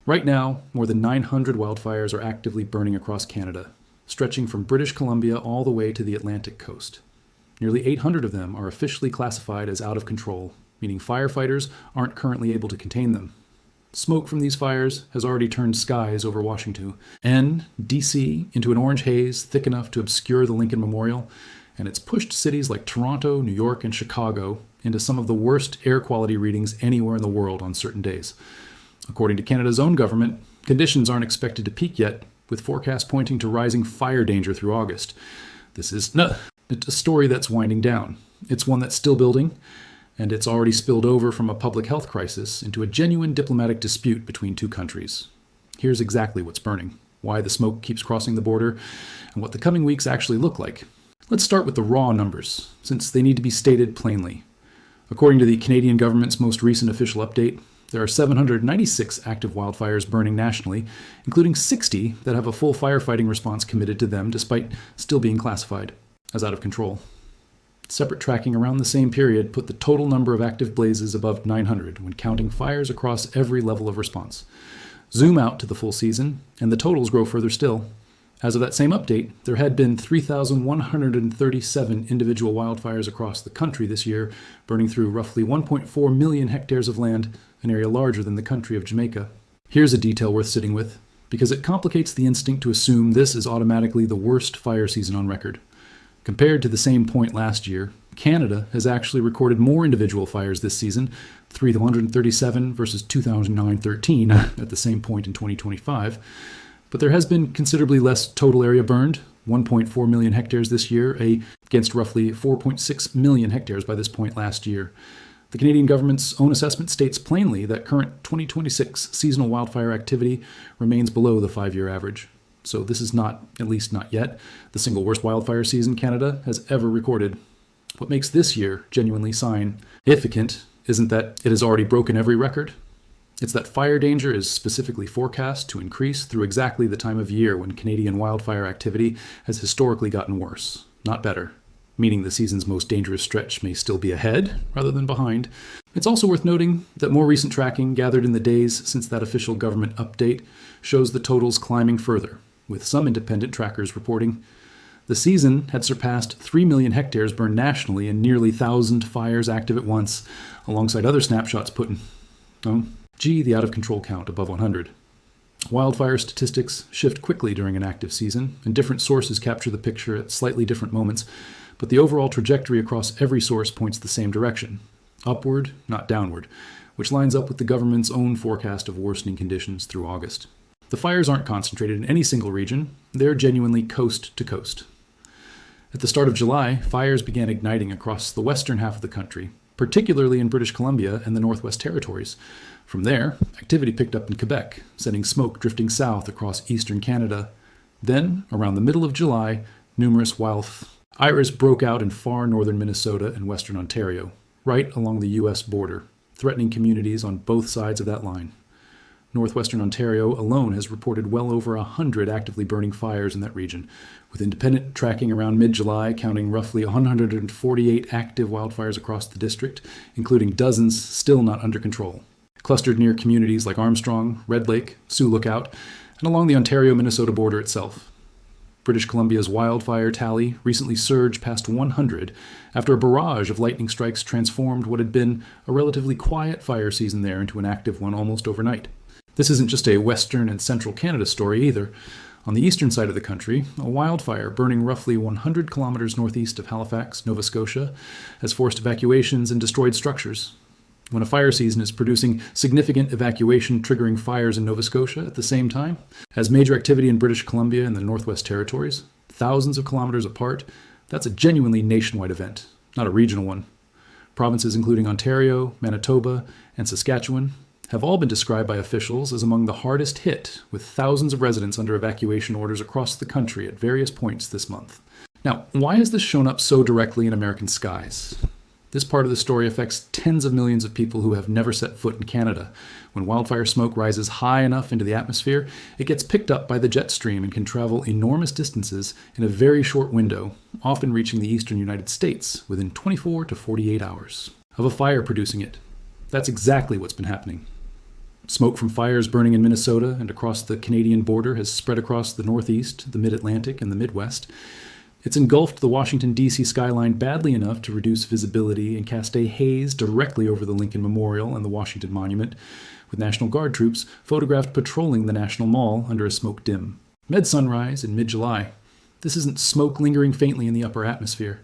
Right now, more than 900 wildfires are actively burning across Canada, stretching from British Columbia all the way to the Atlantic coast. Nearly 800 of them are officially classified as out of control, meaning firefighters aren't currently able to contain them. Smoke from these fires has already turned skies over Washington and D.C. into an orange haze thick enough to obscure the Lincoln Memorial, and it's pushed cities like Toronto, New York, and Chicago into some of the worst air quality readings anywhere in the world on certain days. According to Canada's own government, conditions aren't expected to peak yet, with forecasts pointing to rising fire danger through August. This is it's a story that's winding down. It's one that's still building, and it's already spilled over from a public health crisis into a genuine diplomatic dispute between two countries. Here's exactly what's burning, why the smoke keeps crossing the border, and what the coming weeks actually look like. Let's start with the raw numbers, since they need to be stated plainly. According to the Canadian government's most recent official update, there are 796 active wildfires burning nationally, including 60 that have a full firefighting response committed to them despite still being classified as out of control. Separate tracking around the same period put the total number of active blazes above 900 when counting fires across every level of response. Zoom out to the full season, and the totals grow further still. As of that same update, there had been 3,137 individual wildfires across the country this year, burning through roughly 1.4 million hectares of land, an area larger than the country of Jamaica. Here's a detail worth sitting with, because it complicates the instinct to assume this is automatically the worst fire season on record. Compared to the same point last year, Canada has actually recorded more individual fires this season, 337 versus 2,913 at the same point in 2025. But there has been considerably less total area burned, 1.4 million hectares this year, against roughly 4.6 million hectares by this point last year. The Canadian government's own assessment states plainly that current 2026 seasonal wildfire activity remains below the 5-year average. So this is not, at least not yet, the single worst wildfire season Canada has ever recorded. What makes this year genuinely significant isn't that it has already broken every record. It's that fire danger is specifically forecast to increase through exactly the time of year when Canadian wildfire activity has historically gotten worse, not better, meaning the season's most dangerous stretch may still be ahead rather than behind. It's also worth noting that more recent tracking gathered in the days since that official government update shows the totals climbing further, with some independent trackers reporting the season had surpassed 3 million hectares burned nationally and nearly 1,000 fires active at once, alongside other snapshots putting, the out-of-control count above 100. Wildfire statistics shift quickly during an active season, and different sources capture the picture at slightly different moments, but the overall trajectory across every source points the same direction, upward, not downward, which lines up with the government's own forecast of worsening conditions through August. The fires aren't concentrated in any single region, they're genuinely coast to coast. At the start of July, fires began igniting across the western half of the country, particularly in British Columbia and the Northwest Territories. From there, activity picked up in Quebec, sending smoke drifting south across eastern Canada. Then, around the middle of July, numerous wildfires broke out in far northern Minnesota and western Ontario, right along the U.S. border, threatening communities on both sides of that line. Northwestern Ontario alone has reported well over 100 actively burning fires in that region, with independent tracking around mid-July counting roughly 148 active wildfires across the district, including dozens still not under control, clustered near communities like Armstrong, Red Lake, Sioux Lookout, and along the Ontario-Minnesota border itself. British Columbia's wildfire tally recently surged past 100 after a barrage of lightning strikes transformed what had been a relatively quiet fire season there into an active one almost overnight. This isn't just a Western and Central Canada story either. On the eastern side of the country, a wildfire burning roughly 100 kilometers northeast of Halifax, Nova Scotia, has forced evacuations and destroyed structures. When a fire season is producing significant evacuation triggering fires in Nova Scotia at the same time as major activity in British Columbia and the Northwest Territories, thousands of kilometers apart, that's a genuinely nationwide event, not a regional one. Provinces including Ontario, Manitoba, and Saskatchewan have all been described by officials as among the hardest hit, with thousands of residents under evacuation orders across the country at various points this month. Now, why has this shown up so directly in American skies? This part of the story affects tens of millions of people who have never set foot in Canada. When wildfire smoke rises high enough into the atmosphere, it gets picked up by the jet stream and can travel enormous distances in a very short window, often reaching the eastern United States within 24 to 48 hours of a fire producing it. That's exactly what's been happening. Smoke from fires burning in Minnesota and across the Canadian border has spread across the Northeast, the Mid-Atlantic, and the Midwest. It's engulfed the Washington, D.C. skyline badly enough to reduce visibility and cast a haze directly over the Lincoln Memorial and the Washington Monument, with National Guard troops photographed patrolling the National Mall under a smoke dim. Mid-sunrise in mid-July. This isn't smoke lingering faintly in the upper atmosphere.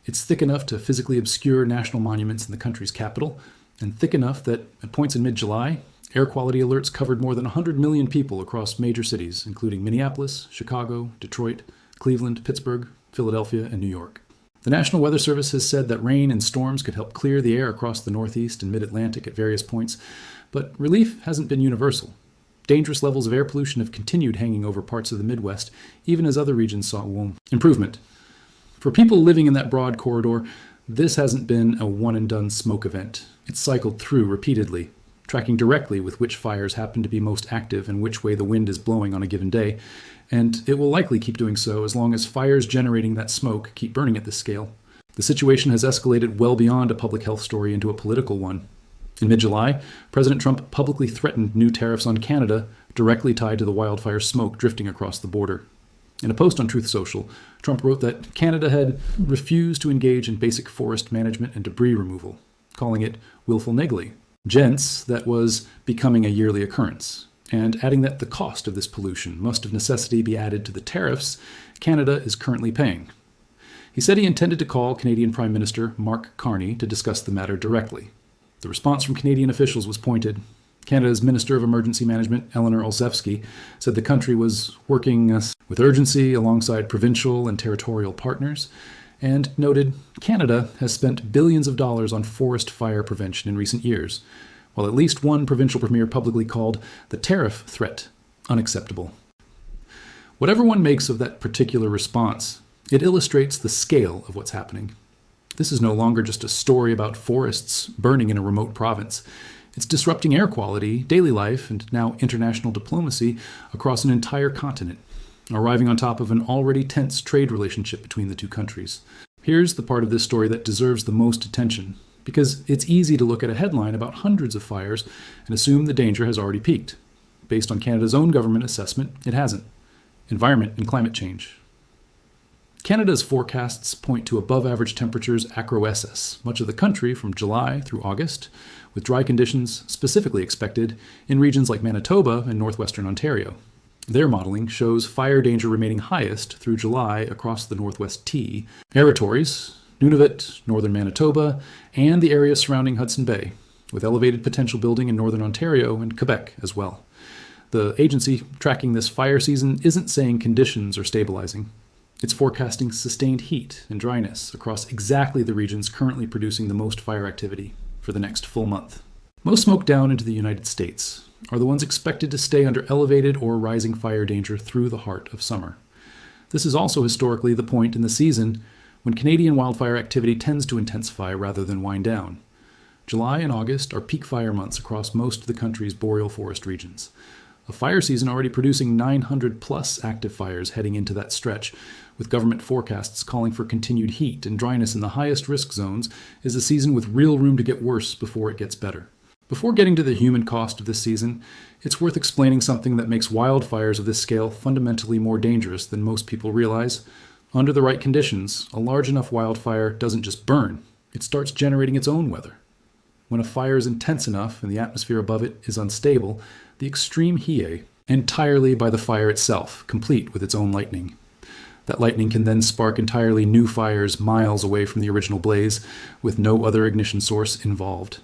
It's thick enough to physically obscure national monuments in the country's capital, and thick enough that, at points in mid-July, air quality alerts covered more than 100 million people across major cities, including Minneapolis, Chicago, Detroit, Cleveland, Pittsburgh, Philadelphia, and New York. The National Weather Service has said that rain and storms could help clear the air across the Northeast and Mid-Atlantic at various points, but relief hasn't been universal. Dangerous levels of air pollution have continued hanging over parts of the Midwest, even as other regions saw improvement. For people living in that broad corridor, this hasn't been a one-and-done smoke event. It's cycled through repeatedly, tracking directly with which fires happen to be most active and which way the wind is blowing on a given day, and it will likely keep doing so as long as fires generating that smoke keep burning at this scale. The situation has escalated well beyond a public health story into a political one. In mid-July, President Trump publicly threatened new tariffs on Canada directly tied to the wildfire smoke drifting across the border. In a post on Truth Social, Trump wrote that Canada had refused to engage in basic forest management and debris removal, calling it willful negligence that was becoming a yearly occurrence, and adding that the cost of this pollution must of necessity be added to the tariffs Canada is currently paying. He said he intended to call Canadian Prime Minister Mark Carney to discuss the matter directly. The response from Canadian officials was pointed. Canada's Minister of Emergency Management, Eleanor Olszewski, said the country was working with urgency alongside provincial and territorial partners, and noted Canada has spent billions of dollars on forest fire prevention in recent years, while at least one provincial premier publicly called the tariff threat unacceptable. Whatever one makes of that particular response, it illustrates the scale of what's happening. This is no longer just a story about forests burning in a remote province. It's disrupting air quality, daily life, and now international diplomacy across an entire continent, arriving on top of an already tense trade relationship between the two countries. Here's the part of this story that deserves the most attention, because it's easy to look at a headline about hundreds of fires and assume the danger has already peaked. Based on Canada's own government assessment, it hasn't. Environment and climate change. Canada's forecasts point to above-average temperatures acquiesce much of the country from July through August, with dry conditions specifically expected in regions like Manitoba and northwestern Ontario. Their modeling shows fire danger remaining highest through July across the Northwest T territories, Nunavut, northern Manitoba, and the area surrounding Hudson Bay, with elevated potential building in northern Ontario and Quebec as well. The agency tracking this fire season isn't saying conditions are stabilizing. It's forecasting sustained heat and dryness across exactly the regions currently producing the most fire activity for the next full month. Most smoke down into the United States are the ones expected to stay under elevated or rising fire danger through the heart of summer. This is also historically the point in the season when Canadian wildfire activity tends to intensify rather than wind down. July and August are peak fire months across most of the country's boreal forest regions. A fire season already producing 900-plus active fires heading into that stretch, with government forecasts calling for continued heat and dryness in the highest risk zones, is a season with real room to get worse before it gets better. Before getting to the human cost of this season, it's worth explaining something that makes wildfires of this scale fundamentally more dangerous than most people realize. Under the right conditions, a large enough wildfire doesn't just burn, it starts generating its own weather. When a fire is intense enough and the atmosphere above it is unstable, the extreme heat entirely by the fire itself, complete with its own lightning. That lightning can then spark entirely new fires miles away from the original blaze, with no other ignition source involved.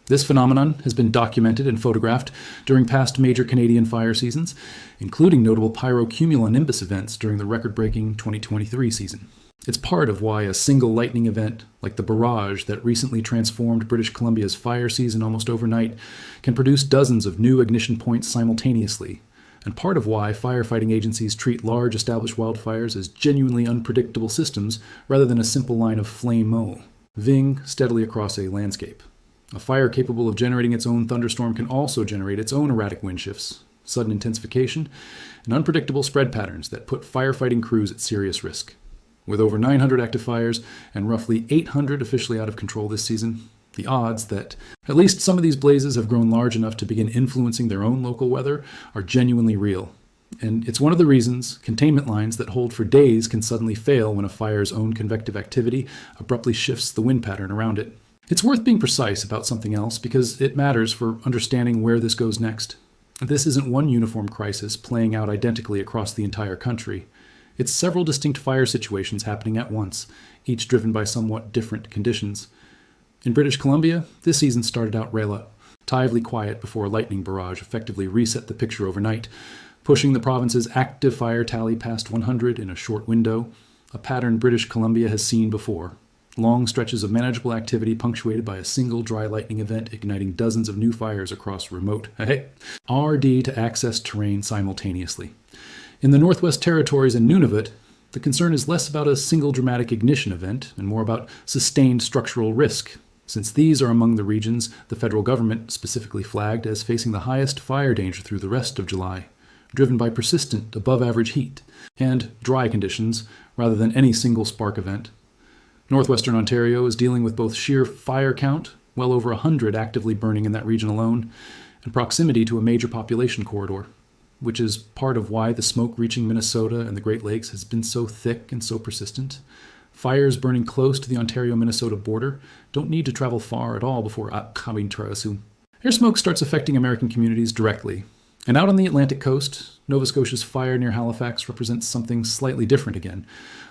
This phenomenon has been documented and photographed during past major Canadian fire seasons, including notable pyrocumulonimbus events during the record-breaking 2023 season. It's part of why a single lightning event, like the barrage that recently transformed British Columbia's fire season almost overnight, can produce dozens of new ignition points simultaneously, and part of why firefighting agencies treat large established wildfires as genuinely unpredictable systems rather than a simple line of flame moving steadily across a landscape. A fire capable of generating its own thunderstorm can also generate its own erratic wind shifts, sudden intensification, and unpredictable spread patterns that put firefighting crews at serious risk. With over 900 active fires and roughly 800 officially out of control this season, The odds that at least some of these blazes have grown large enough to begin influencing their own local weather are genuinely real. And it's one of the reasons containment lines that hold for days can suddenly fail when a fire's own convective activity abruptly shifts the wind pattern around it. It's worth being precise about something else because it matters for understanding where this goes next. This isn't one uniform crisis playing out identically across the entire country. It's several distinct fire situations happening at once, each driven by somewhat different conditions. In British Columbia, this season started out relatively quiet before a lightning barrage effectively reset the picture overnight, pushing the province's active fire tally past 100 in a short window, a pattern British Columbia has seen before. Long stretches of manageable activity punctuated by a single dry lightning event igniting dozens of new fires across remote RD to access terrain simultaneously. In the Northwest Territories and Nunavut, the concern is less about a single dramatic ignition event and more about sustained structural risk, since these are among the regions the federal government specifically flagged as facing the highest fire danger through the rest of July, driven by persistent above-average heat and dry conditions rather than any single spark event. Northwestern Ontario is dealing with both sheer fire count, well over 100 actively burning in that region alone, and proximity to a major population corridor, which is part of why the smoke reaching Minnesota and the Great Lakes has been so thick and so persistent. Fires burning close to the Ontario-Minnesota border don't need to travel far at all before coming to us. Air smoke starts affecting American communities directly. And out on the Atlantic coast, Nova Scotia's fire near Halifax represents something slightly different again.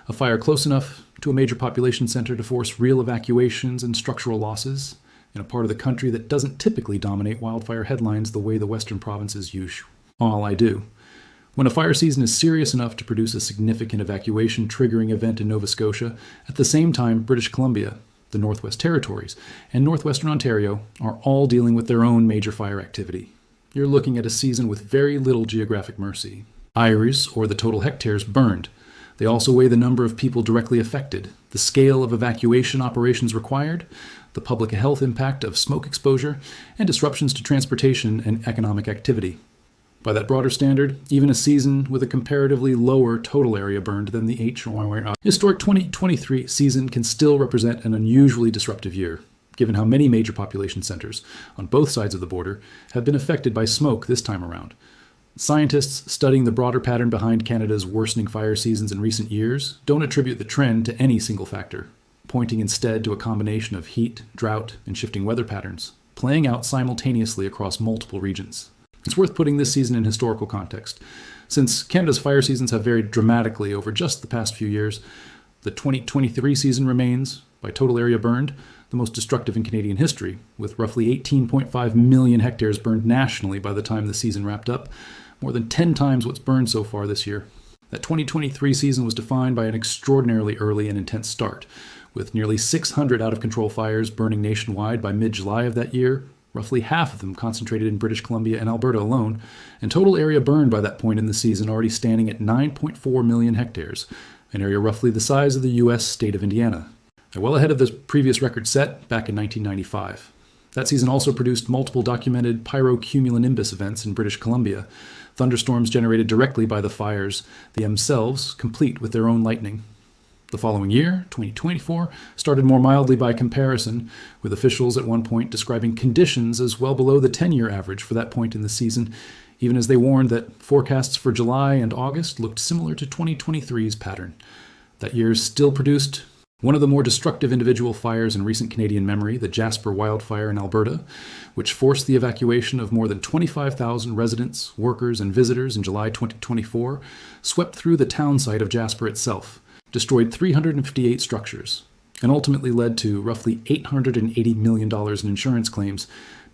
A fire close enough to a major population center to force real evacuations and structural losses in a part of the country that doesn't typically dominate wildfire headlines the way the western provinces use. All I do. When a fire season is serious enough to produce a significant evacuation triggering event in Nova Scotia, at the same time British Columbia, the Northwest Territories, and Northwestern Ontario are all dealing with their own major fire activity. You're looking at a season with very little geographic mercy. Iris, or the total hectares, burned. They also weigh the number of people directly affected, the scale of evacuation operations required, the public health impact of smoke exposure, and disruptions to transportation and economic activity. By that broader standard, even a season with a comparatively lower total area burned than the historic 2023 season can still represent an unusually disruptive year, given how many major population centers on both sides of the border have been affected by smoke this time around. Scientists studying the broader pattern behind Canada's worsening fire seasons in recent years don't attribute the trend to any single factor, pointing instead to a combination of heat, drought, and shifting weather patterns, playing out simultaneously across multiple regions. It's worth putting this season in historical context. Since Canada's fire seasons have varied dramatically over just the past few years, the 2023 season remains, by total area burned, the most destructive in Canadian history, with roughly 18.5 million hectares burned nationally by the time the season wrapped up, more than 10 times what's burned so far this year. That 2023 season was defined by an extraordinarily early and intense start, with nearly 600 out-of-control fires burning nationwide by mid-July of that year, roughly half of them concentrated in British Columbia and Alberta alone, and total area burned by that point in the season already standing at 9.4 million hectares, an area roughly the size of the U.S. state of Indiana. They're well ahead of the previous record set back in 1995. That season also produced multiple documented pyrocumulonimbus events in British Columbia, thunderstorms generated directly by the fires themselves, complete with their own lightning. The following year, 2024, started more mildly by comparison, with officials at one point describing conditions as well below the 10-year average for that point in the season, even as they warned that forecasts for July and August looked similar to 2023's pattern. That year still produced one of the more destructive individual fires in recent Canadian memory, the Jasper Wildfire in Alberta, which forced the evacuation of more than 25,000 residents, workers, and visitors in July 2024, swept through the town site of Jasper itself, destroyed 358 structures, and ultimately led to roughly $880 million in insurance claims,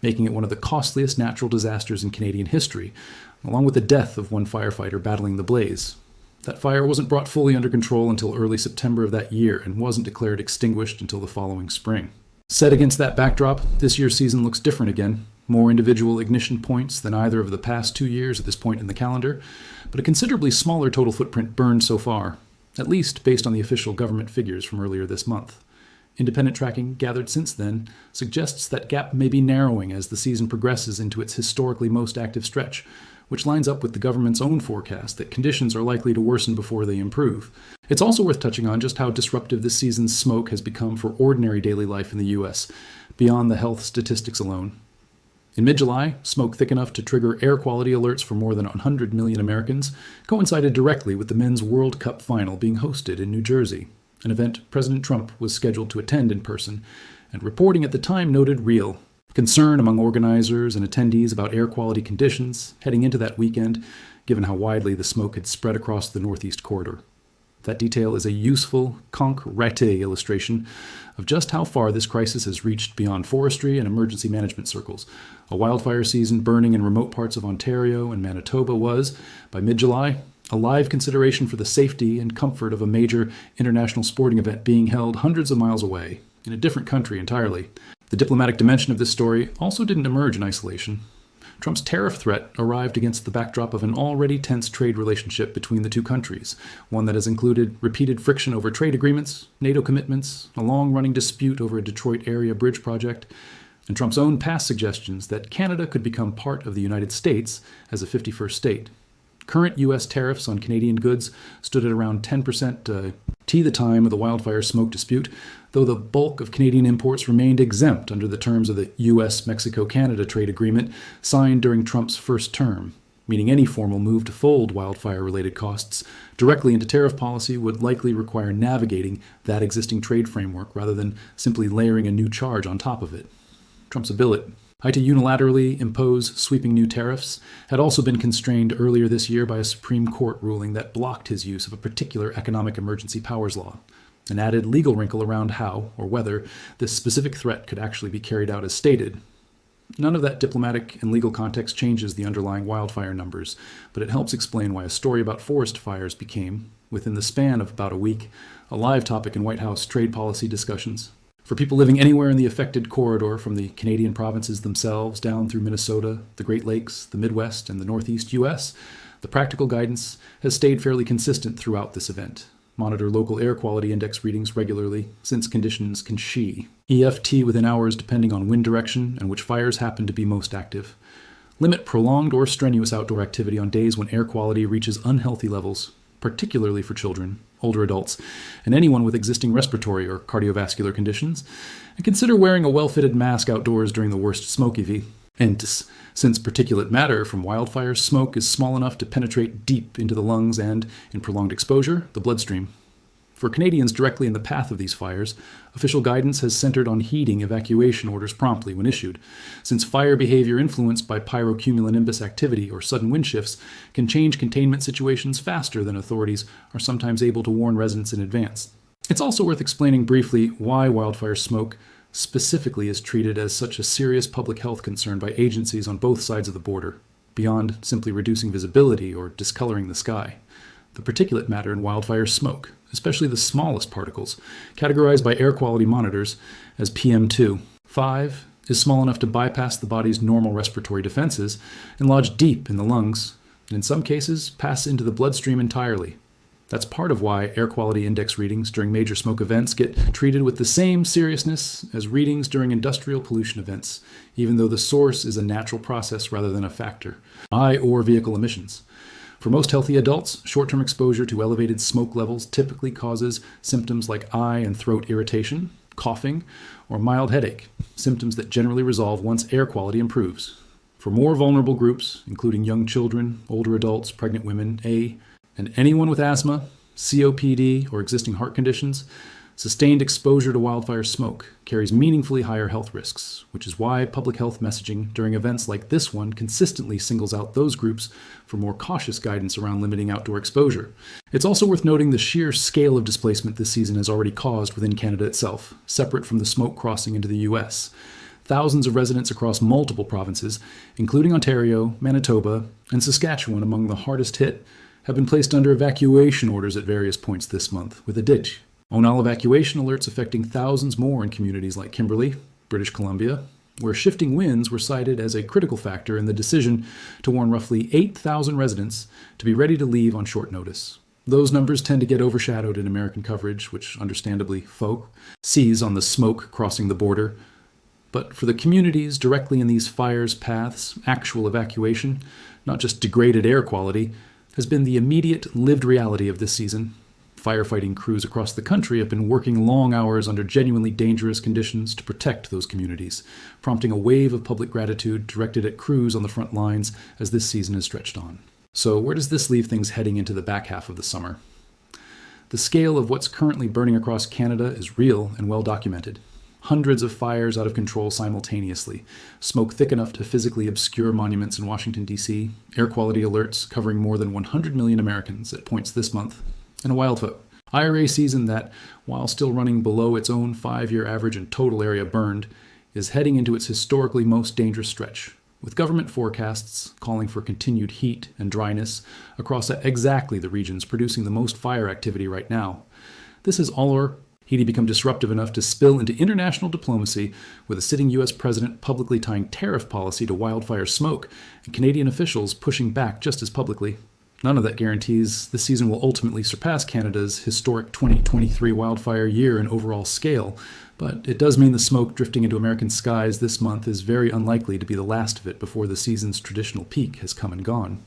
making it one of the costliest natural disasters in Canadian history, along with the death of one firefighter battling the blaze. That fire wasn't brought fully under control until early September of that year and wasn't declared extinguished until the following spring. Set against that backdrop, this year's season looks different again. More individual ignition points than either of the past 2 years at this point in the calendar, but a considerably smaller total footprint burned so far, at least based on the official government figures from earlier this month. Independent tracking gathered since then suggests that gap may be narrowing as the season progresses into its historically most active stretch, which lines up with the government's own forecast that conditions are likely to worsen before they improve. It's also worth touching on just how disruptive this season's smoke has become for ordinary daily life in the U.S., beyond the health statistics alone. In mid-July, smoke thick enough to trigger air quality alerts for more than 100 million Americans coincided directly with the Men's World Cup final being hosted in New Jersey, an event President Trump was scheduled to attend in person, and reporting at the time noted real concern among organizers and attendees about air quality conditions heading into that weekend, given how widely the smoke had spread across the Northeast corridor. That detail is a useful, concrete illustration of just how far this crisis has reached beyond forestry and emergency management circles. A wildfire season burning in remote parts of Ontario and Manitoba was, by mid-July, a live consideration for the safety and comfort of a major international sporting event being held hundreds of miles away, in a different country entirely. The diplomatic dimension of this story also didn't emerge in isolation. Trump's tariff threat arrived against the backdrop of an already tense trade relationship between the two countries, one that has included repeated friction over trade agreements, NATO commitments, a long-running dispute over a Detroit area bridge project, and Trump's own past suggestions that Canada could become part of the United States as a 51st state. Current U.S. tariffs on Canadian goods stood at around 10% the time of the wildfire smoke dispute, though the bulk of Canadian imports remained exempt under the terms of the U.S.-Mexico-Canada trade agreement signed during Trump's first term, meaning any formal move to fold wildfire-related costs directly into tariff policy would likely require navigating that existing trade framework rather than simply layering a new charge on top of it. Trump's ability to unilaterally impose sweeping new tariffs had also been constrained earlier this year by a Supreme Court ruling that blocked his use of a particular economic emergency powers law, an added legal wrinkle around how, or whether, this specific threat could actually be carried out as stated. None of that diplomatic and legal context changes the underlying wildfire numbers, but it helps explain why a story about forest fires became, within the span of about a week, a live topic in White House trade policy discussions. For people living anywhere in the affected corridor, from the Canadian provinces themselves down through Minnesota, the Great Lakes, the Midwest, and the Northeast U.S., the practical guidance has stayed fairly consistent throughout this event. Monitor local air quality index readings regularly, since conditions can EFT within hours depending on wind direction and which fires happen to be most active. Limit prolonged or strenuous outdoor activity on days when air quality reaches unhealthy levels, particularly for children, older adults, and anyone with existing respiratory or cardiovascular conditions, and consider wearing a well-fitted mask outdoors during the worst smoke events, since particulate matter from wildfire smoke is small enough to penetrate deep into the lungs and, in prolonged exposure, the bloodstream. For Canadians directly in the path of these fires, official guidance has centered on heeding evacuation orders promptly when issued, since fire behavior influenced by pyrocumulonimbus activity or sudden wind shifts can change containment situations faster than authorities are sometimes able to warn residents in advance. It's also worth explaining briefly why wildfire smoke specifically is treated as such a serious public health concern by agencies on both sides of the border, beyond simply reducing visibility or discoloring the sky. The particulate matter in wildfire smoke, especially the smallest particles, categorized by air quality monitors as PM2.5, is small enough to bypass the body's normal respiratory defenses and lodge deep in the lungs, and in some cases pass into the bloodstream entirely. That's part of why air quality index readings during major smoke events get treated with the same seriousness as readings during industrial pollution events, even though the source is a natural process rather than a factor, or vehicle emissions. For most healthy adults, short-term exposure to elevated smoke levels typically causes symptoms like eye and throat irritation, coughing, or mild headache, symptoms that generally resolve once air quality improves. For more vulnerable groups, including young children, older adults, pregnant women, and anyone with asthma, COPD, or existing heart conditions, sustained exposure to wildfire smoke carries meaningfully higher health risks, which is why public health messaging during events like this one consistently singles out those groups for more cautious guidance around limiting outdoor exposure. It's also worth noting the sheer scale of displacement this season has already caused within Canada itself, separate from the smoke crossing into the U.S. Thousands of residents across multiple provinces, including Ontario, Manitoba, and Saskatchewan among the hardest hit, have been placed under evacuation orders at various points this month, with a ditch. ONAL evacuation alerts affecting thousands more in communities like Kimberley, British Columbia, where shifting winds were cited as a critical factor in the decision to warn roughly 8,000 residents to be ready to leave on short notice. Those numbers tend to get overshadowed in American coverage, which understandably sees on the smoke crossing the border. But for the communities directly in these fires' paths, actual evacuation, not just degraded air quality, has been the immediate lived reality of this season. firefighting crews across the country have been working long hours under genuinely dangerous conditions to protect those communities, prompting a wave of public gratitude directed at crews on the front lines as this season is stretched on. So where does this leave things heading into the back half of the summer? The scale of what's currently burning across Canada is real and well documented. Hundreds of fires out of control simultaneously, smoke thick enough to physically obscure monuments in Washington, D.C., air quality alerts covering more than 100 million Americans at points this month, and a wildfire IRA season that, while still running below its own 5-year average in total area burned, is heading into its historically most dangerous stretch, with government forecasts calling for continued heat and dryness across exactly the regions producing the most fire activity right now. This is all or he'd become disruptive enough to spill into international diplomacy, with a sitting U.S. president publicly tying tariff policy to wildfire smoke, and Canadian officials pushing back just as publicly. None of that guarantees this season will ultimately surpass Canada's historic 2023 wildfire year in overall scale, but it does mean the smoke drifting into American skies this month is very unlikely to be the last of it before the season's traditional peak has come and gone.